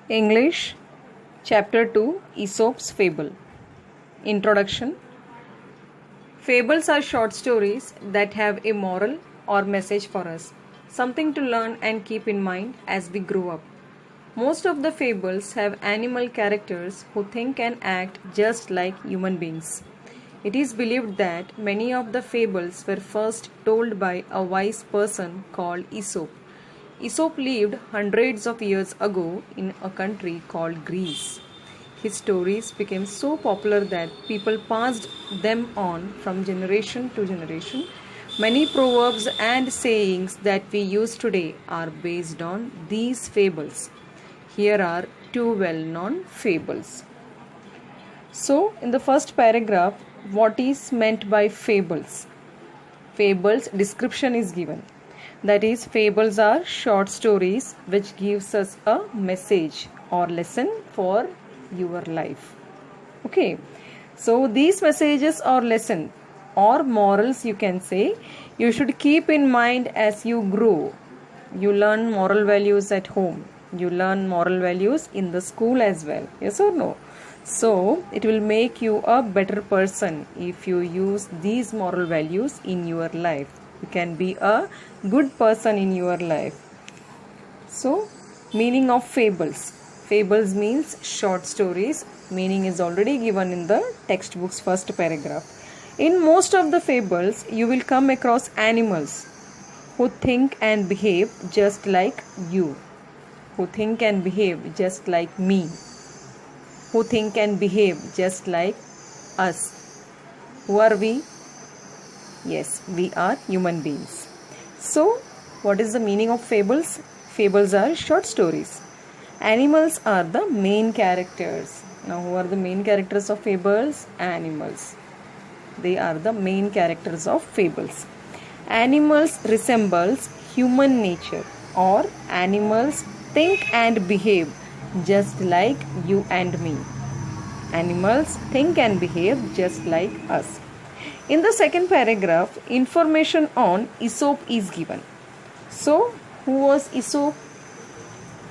English, Chapter 2, Aesop's Fable. Introduction. Fables are short stories that have a moral or message for us, something to learn and keep in mind as we grow up. Most of the fables have animal characters who think and act just like human beings. It is believed that many of the fables were first told by a wise person called Aesop. Aesop lived hundreds of years ago in a country called Greece. His stories became so popular that people passed them on from generation to generation. Many proverbs and sayings that we use today are based on these fables. Here are two well-known fables. So, in the first paragraph, what is meant by fables? Fables description is given. That is, fables are short stories which gives us a message or lesson for your life. Okay, so these messages or lesson or morals, you can say, you should keep in mind as you grow. You learn moral values at home. You learn moral values in the school as well. Yes or no? So it will make you a better person if you use these moral values in your life. You can be a good person in your life. So, meaning of fables. Fables means short stories. Meaning is already given in the textbook's first paragraph. In most of the fables, you will come across animals who think and behave just like you. Who think and behave just like me. Who think and behave just like us. Who are we? Yes, we are human beings. So, what is the meaning of fables? Fables are short stories. Animals are the main characters. Now, who are the main characters of fables? Animals. They are the main characters of fables. Animals resembles human nature, or animals think and behave just like you and me. Animals think and behave just like us. In the second paragraph, information on Aesop is given. So, who was Aesop?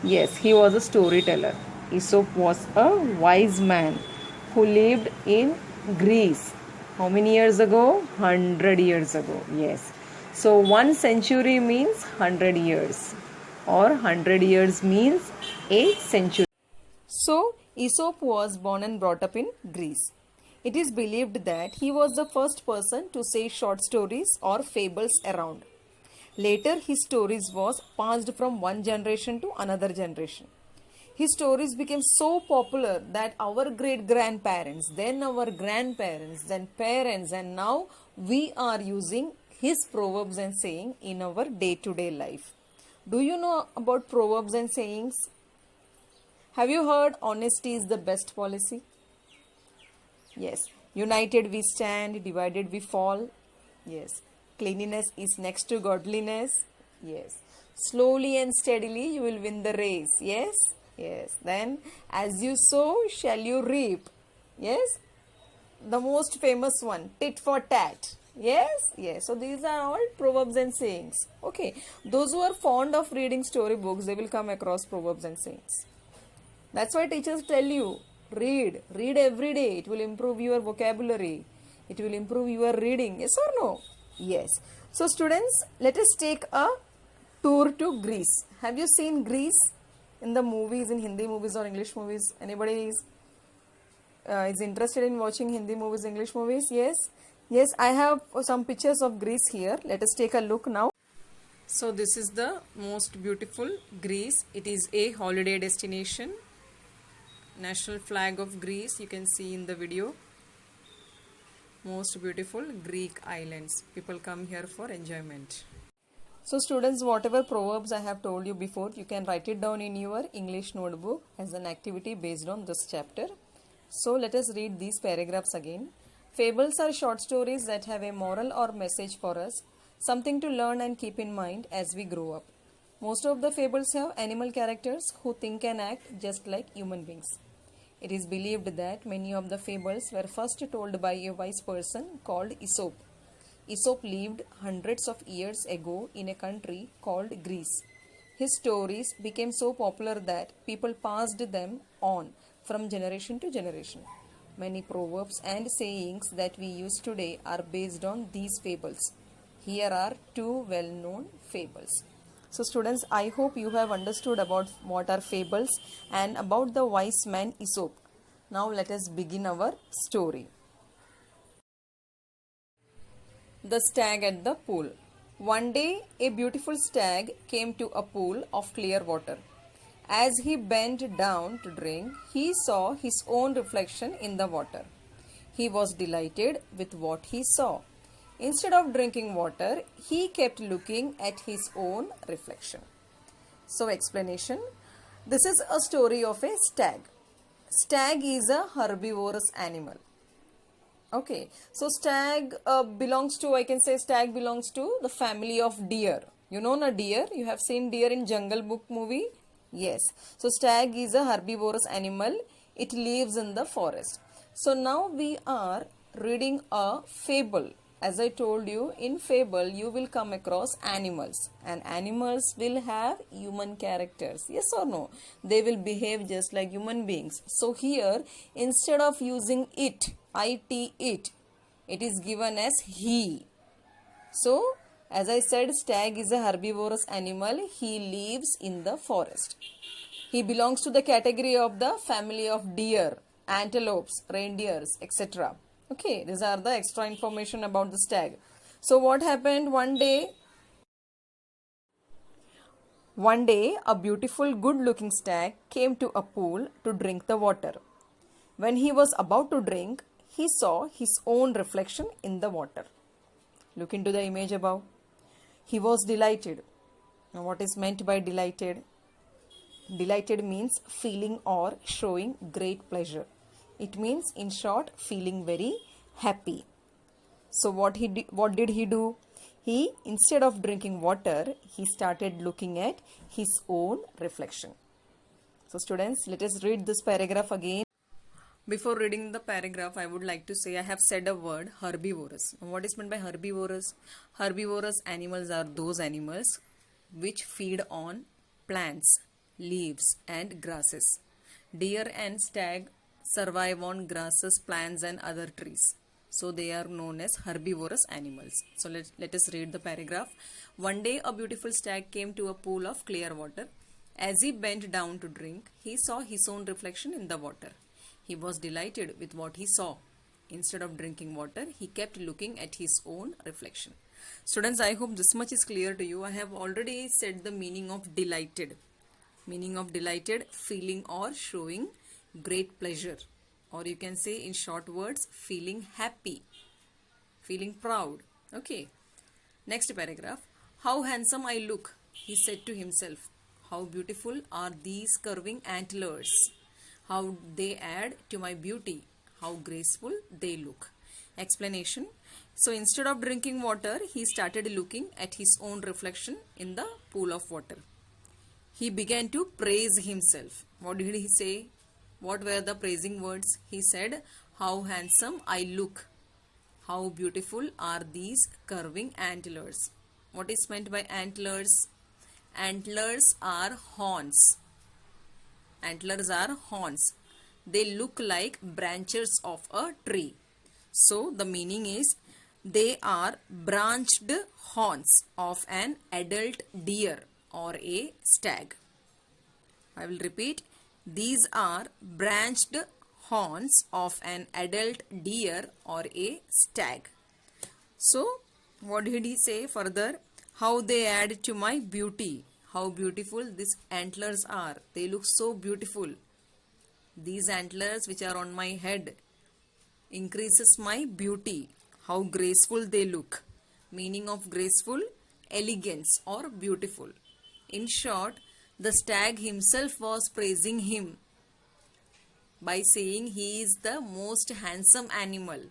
Yes, he was a storyteller. Aesop was a wise man who lived in Greece. How many years ago? 100 years ago. Yes. So, 1 century means 100 years, or 100 years means a century. So, Aesop was born and brought up in Greece. It is believed that he was the first person to say short stories or fables around. Later, his stories was passed from one generation to another generation. His stories became so popular that our great-grandparents, then our grandparents, then parents, and now we are using his proverbs and saying in our day-to-day life. Do you know about proverbs and sayings? Have you heard honesty is the best policy? Yes. United we stand, divided we fall. Yes. Cleanliness is next to godliness. Yes. Slowly and steadily you will win the race. Yes. Yes. Then as you sow shall you reap. Yes. The most famous one, tit for tat. Yes. Yes. So these are all proverbs and sayings. Okay. Those who are fond of reading storybooks, they will come across proverbs and sayings. That's why teachers tell you, read every day. It will improve your vocabulary. It will improve your reading. Yes or no? Yes. So students, let us take a tour to Greece. Have you seen Greece in the movies, in Hindi movies or English movies? Anybody is interested in watching Hindi movies, English movies? Yes. Yes, I have some pictures of Greece here. Let us take a look now. So this is the most beautiful Greece. It is a holiday destination. National flag of Greece, you can see in the video. Most beautiful Greek islands. People come here for enjoyment. So students, whatever proverbs I have told you before, you can write it down in your English notebook as an activity based on this chapter. So let us read these paragraphs again. Fables are short stories that have a moral or message for us, something to learn and keep in mind as we grow up. Most of the fables have animal characters who think and act just like human beings. It is believed that many of the fables were first told by a wise person called Aesop. Aesop lived hundreds of years ago in a country called Greece. His stories became so popular that people passed them on from generation to generation. Many proverbs and sayings that we use today are based on these fables. Here are two well known fables. So, students, I hope you have understood about what are fables and about the wise man Aesop. Now, let us begin our story. The stag at the pool. One day, a beautiful stag came to a pool of clear water. As he bent down to drink, he saw his own reflection in the water. He was delighted with what he saw. Instead of drinking water, he kept looking at his own reflection. So, explanation. This is a story of a stag. Stag is a herbivorous animal. Okay, so stag belongs to, I can say stag belongs to the family of deer. You know na deer? You have seen deer in Jungle Book movie? Yes. So stag is a herbivorous animal. It lives in the forest. So now we are reading a fable. As I told you, in fable you will come across animals, and animals will have human characters. Yes or no? They will behave just like human beings. So here, instead of using it, it is given as he. So, as I said, stag is a herbivorous animal. He lives in the forest. He belongs to the category of the family of deer, antelopes, reindeers, etc. Okay, these are the extra information about the stag. So what happened one day, a beautiful, good-looking stag came to a pool to drink the water. When he was about to drink, he saw his own reflection in the water. Look into the image above. He was delighted. Now, what is meant by delighted? Delighted means feeling or showing great pleasure. It means, in short, feeling very happy. So what did he do? He, instead of drinking water, he started looking at his own reflection. So students, let us read this paragraph again. Before reading the paragraph, I would like to say I have said a word, herbivorous. What is meant by herbivorous? Herbivorous animals are those animals which feed on plants, leaves and grasses. Deer and stag survive on grasses, plants and other trees. So they are known as herbivorous animals. So let us read the paragraph. One day a beautiful stag came to a pool of clear water. As he bent down to drink, he saw his own reflection in the water. He was delighted with what he saw. Instead of drinking water, he kept looking at his own reflection. Students, I hope this much is clear to you. I have already said the meaning of delighted. Meaning of delighted, feeling or showing great pleasure, or you can say in short words, feeling happy, feeling proud. Okay, next paragraph. How handsome I look, he said to himself. How beautiful are these curving antlers. How they add to my beauty. How graceful they look. Explanation. So instead of drinking water, he started looking at his own reflection in the pool of water. He began to praise himself. What did he say? What were the praising words? He said, how handsome I look. How beautiful are these curving antlers. What is meant by antlers? Antlers are horns. Antlers are horns. They look like branches of a tree. So the meaning is, they are branched horns of an adult deer or a stag. I will repeat. These are branched horns of an adult deer or a stag. So, what did he say further? How they add to my beauty. How beautiful these antlers are. They look so beautiful. These antlers which are on my head increases my beauty. How graceful they look. Meaning of graceful, elegance or beautiful. In short, the stag himself was praising him by saying he is the most handsome animal.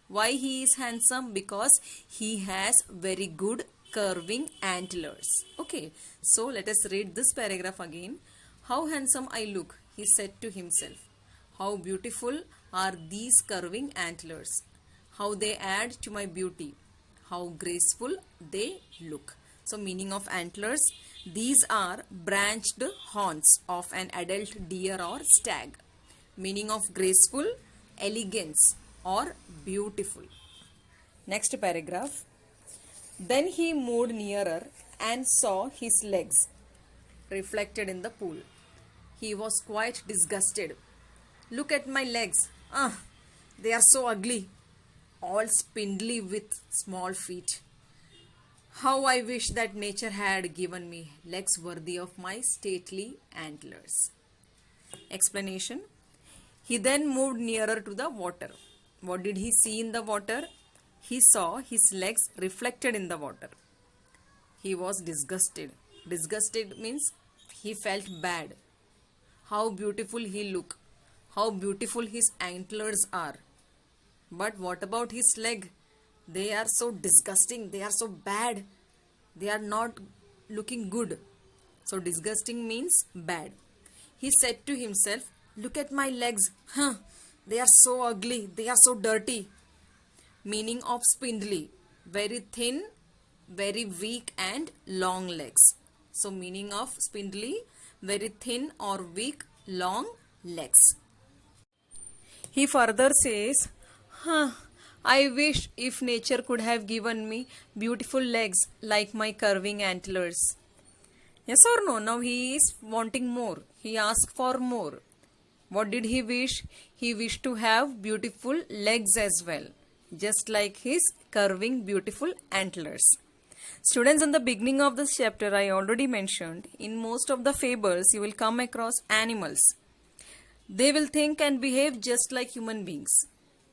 Why he is handsome? Because he has very good curving antlers. Okay, so let us read this paragraph again. How handsome I look, he said to himself. How beautiful are these curving antlers. How they add to my beauty. How graceful they look. So meaning of antlers, these are branched horns of an adult deer or stag. Meaning of graceful, elegance or beautiful. Next paragraph. Then he moved nearer and saw his legs reflected in the pool. He was quite disgusted. Look at my legs. They are so ugly, all spindly with small feet. How I wish that nature had given me legs worthy of my stately antlers. Explanation. He then moved nearer to the water. What did he see in the water? He saw his legs reflected in the water. He was disgusted. Disgusted means he felt bad. How beautiful he looked. How beautiful his antlers are. But what about his leg? They are so disgusting. They are so bad. They are not looking good. So disgusting means bad. He said to himself, look at my legs. They are so ugly. They are so dirty. Meaning of spindly. Very thin, very weak and long legs. So meaning of spindly, very thin or weak, long legs. He further says, I wish if nature could have given me beautiful legs like my curving antlers. Yes or no? Now he is wanting more. He asked for more. What did he wish? He wished to have beautiful legs as well, just like his curving beautiful antlers. Students, in the beginning of this chapter, I already mentioned, in most of the fables, you will come across animals. They will think and behave just like human beings.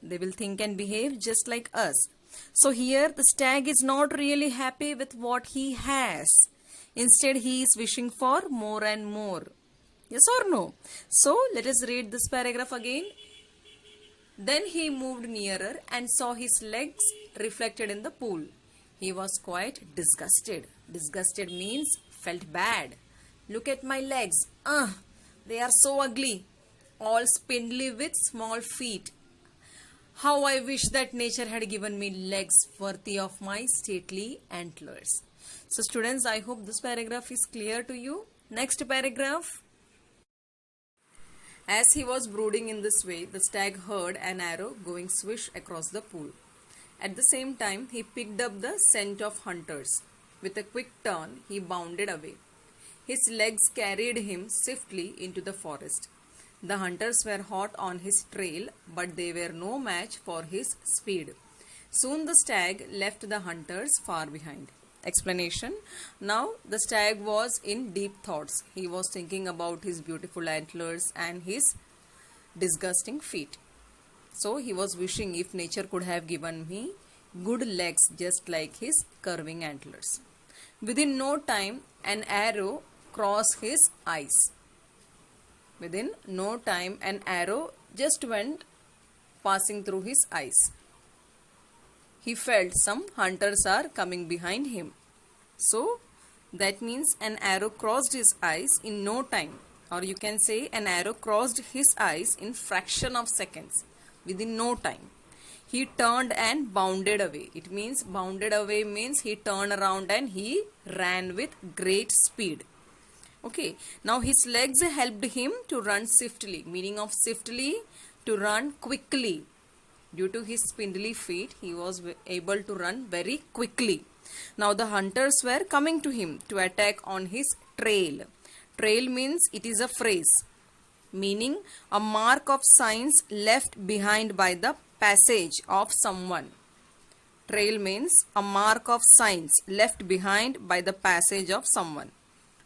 They will think and behave just like us. So here, the stag is not really happy with what he has. Instead, he is wishing for more and more. Yes or no? So, let us read this paragraph again. Then he moved nearer and saw his legs reflected in the pool. He was quite disgusted. Disgusted means felt bad. Look at my legs. They are so ugly. All spindly with small feet. How I wish that nature had given me legs worthy of my stately antlers. So students, I hope this paragraph is clear to you. Next paragraph. As he was brooding in this way, the stag heard an arrow going swish across the pool. At the same time, he picked up the scent of hunters. With a quick turn, he bounded away. His legs carried him swiftly into the forest. The hunters were hot on his trail, but they were no match for his speed. Soon the stag left the hunters far behind. Explanation. Now the stag was in deep thoughts. He was thinking about his beautiful antlers and his disgusting feet. So he was wishing if nature could have given me good legs just like his curving antlers. Within no time, an arrow crossed his eyes. Within no time, an arrow just went passing through his eyes. He felt some hunters are coming behind him. So, that means an arrow crossed his eyes in no time. Or you can say an arrow crossed his eyes in fraction of seconds. Within no time. He turned and bounded away. It means bounded away means he turned around and he ran with great speed. Okay, now his legs helped him to run swiftly. Meaning of swiftly, to run quickly. Due to his spindly feet, he was able to run very quickly. Now the hunters were coming to him to attack on his trail. Trail means it is a phrase, meaning a mark of signs left behind by the passage of someone. Trail means a mark of signs left behind by the passage of someone.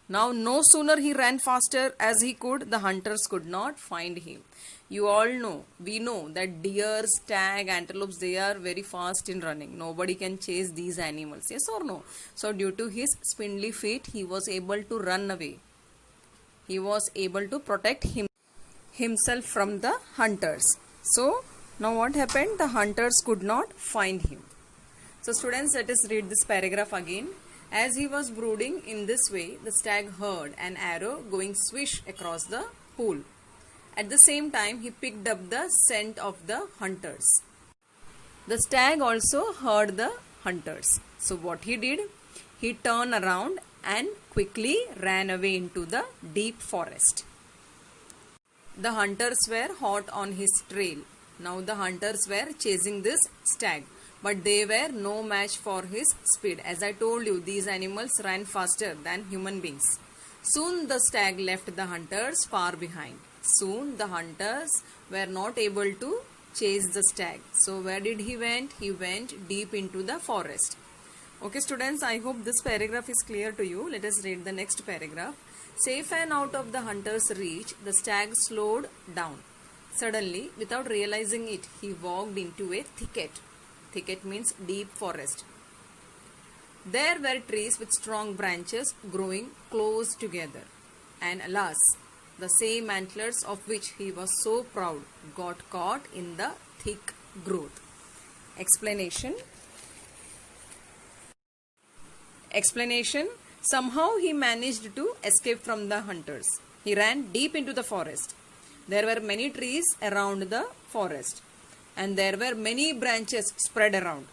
Now no sooner he ran faster as he could, the hunters could not find him. You all know, we know that deer, stag, antelopes, they are very fast in running. Nobody can chase these animals, yes or no? So due to his spindly feet, he was able to run away. He was able to protect himself from the hunters. So now what happened? The hunters could not find him. So students, let us read this paragraph again. As he was brooding in this way, the stag heard an arrow going swish across the pool. At the same time, he picked up the scent of the hunters. The stag also heard the hunters. So what he did? he turned around and quickly ran away into the deep forest. The hunters were hot on his trail. Now the hunters were chasing this stag, but they were no match for his speed. As I told you, these animals ran faster than human beings. Soon the stag left the hunters far behind. Soon the hunters were not able to chase the stag. So where did he went? He went deep into the forest. Okay students, I hope this paragraph is clear to you. Let us read the next paragraph. Safe and out of the hunter's reach, the stag slowed down. Suddenly, without realizing it, he walked into a thicket. Thicket means deep forest. There were trees with strong branches growing close together. And alas, the same antlers of which he was so proud got caught in the thick growth. Explanation. Somehow he managed to escape from the hunters. He ran deep into the forest. There were many trees around the forest, and there were many branches spread around.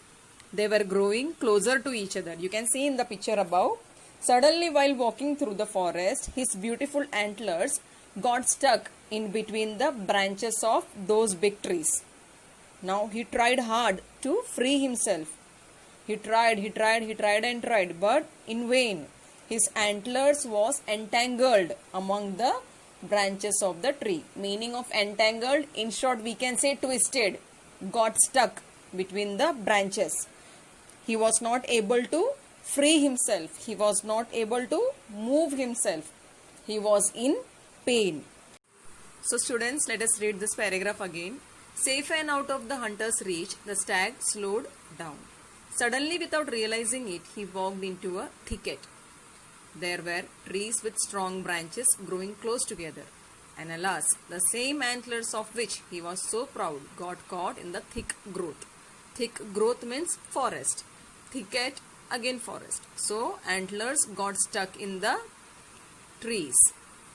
They were growing closer to each other. You can see in the picture above. Suddenly, while walking through the forest, his beautiful antlers got stuck in between the branches of those big trees. Now he tried hard to free himself. He tried, but in vain. His antlers was entangled among the branches of the tree. Meaning of entangled, in short we can say twisted, got stuck between the branches. He was not able to free himself. He was not able to move himself. He was in pain. So students, let us read this paragraph again. Safe and out of the hunter's reach, the stag slowed down. Suddenly, without realizing it, he walked into a thicket. There were trees with strong branches growing close together. And alas, the same antlers of which he was so proud got caught in the thick growth. Thick growth means forest. Thicket, again forest. So, antlers got stuck in the trees.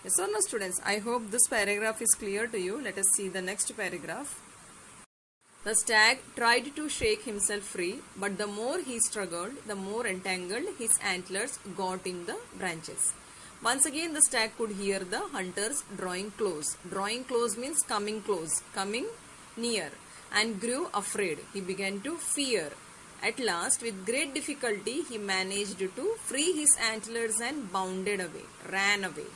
Yes or no students? I hope this paragraph is clear to you. Let us see the next paragraph. The stag tried to shake himself free, but the more he struggled, the more entangled his antlers got in the branches. Once again, the stag could hear the hunters drawing close. Drawing close means coming close, coming near, and grew afraid. He began to fear. At last, with great difficulty, he managed to free his antlers and bounded away, ran away.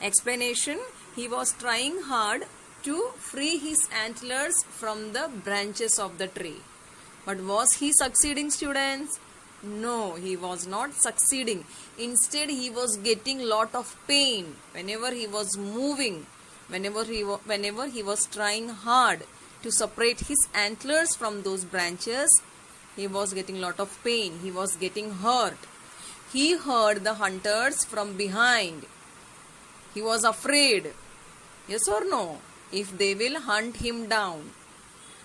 Explanation: he was trying hard to free his antlers from the branches of the tree. But was he succeeding, students? No, he was not succeeding. Instead, he was getting lot of pain whenever he was moving, whenever he was trying hard to separate his antlers from those branches. He was getting lot of pain. He was getting hurt. He heard the hunters from behind. He was afraid. Yes or no? If they will hunt him down.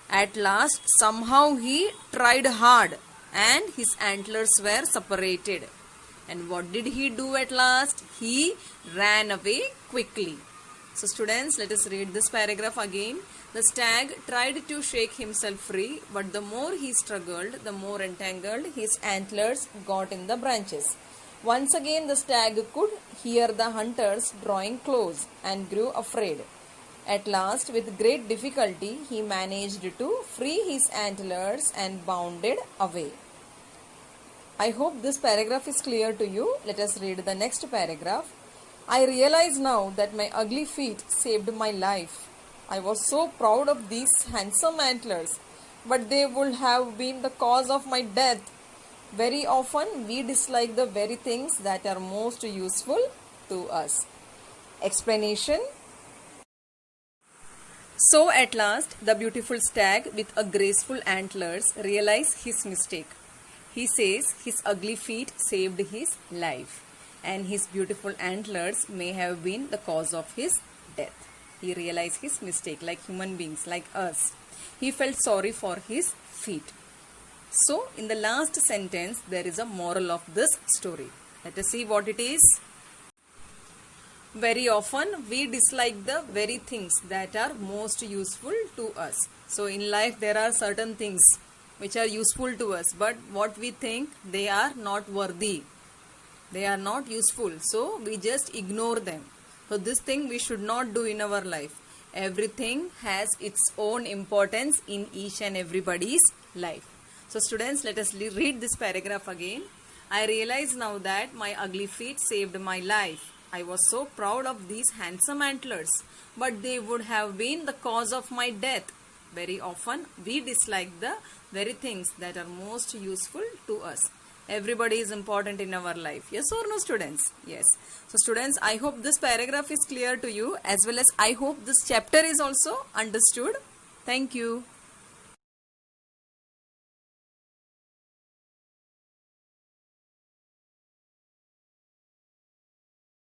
At last, somehow he tried hard and his antlers were separated. And what did he do at last? He ran away quickly. So students, let us read this paragraph again. The stag tried to shake himself free, but the more he struggled, the more entangled his antlers got in the branches. Once again, the stag could hear the hunters drawing close and grew afraid. At last, with great difficulty, he managed to free his antlers and bounded away. I hope this paragraph is clear to you. Let us read the next paragraph. I realize now that my ugly feet saved my life. I was so proud of these handsome antlers, but they would have been the cause of my death. Very often, we dislike the very things that are most useful to us. Explanation. So at last, the beautiful stag with a graceful antlers realized his mistake. He says his ugly feet saved his life, and his beautiful antlers may have been the cause of his death. He realized his mistake, like human beings, like us. He felt sorry for his feet. So, in the last sentence, there is a moral of this story. Let us see what it is. Very often we dislike the very things that are most useful to us. So in life there are certain things which are useful to us, but what we think they are not worthy. They are not useful, so we just ignore them. So this thing we should not do in our life. Everything has its own importance in each and everybody's life. So students, let us read this paragraph again. I realize now that my ugly feet saved my life. I was so proud of these handsome antlers, but they would have been the cause of my death. Very often we dislike the very things that are most useful to us. Everybody is important in our life. Yes or no, students? Yes. So students, I hope this paragraph is clear to you, as well as I hope this chapter is also understood. Thank you.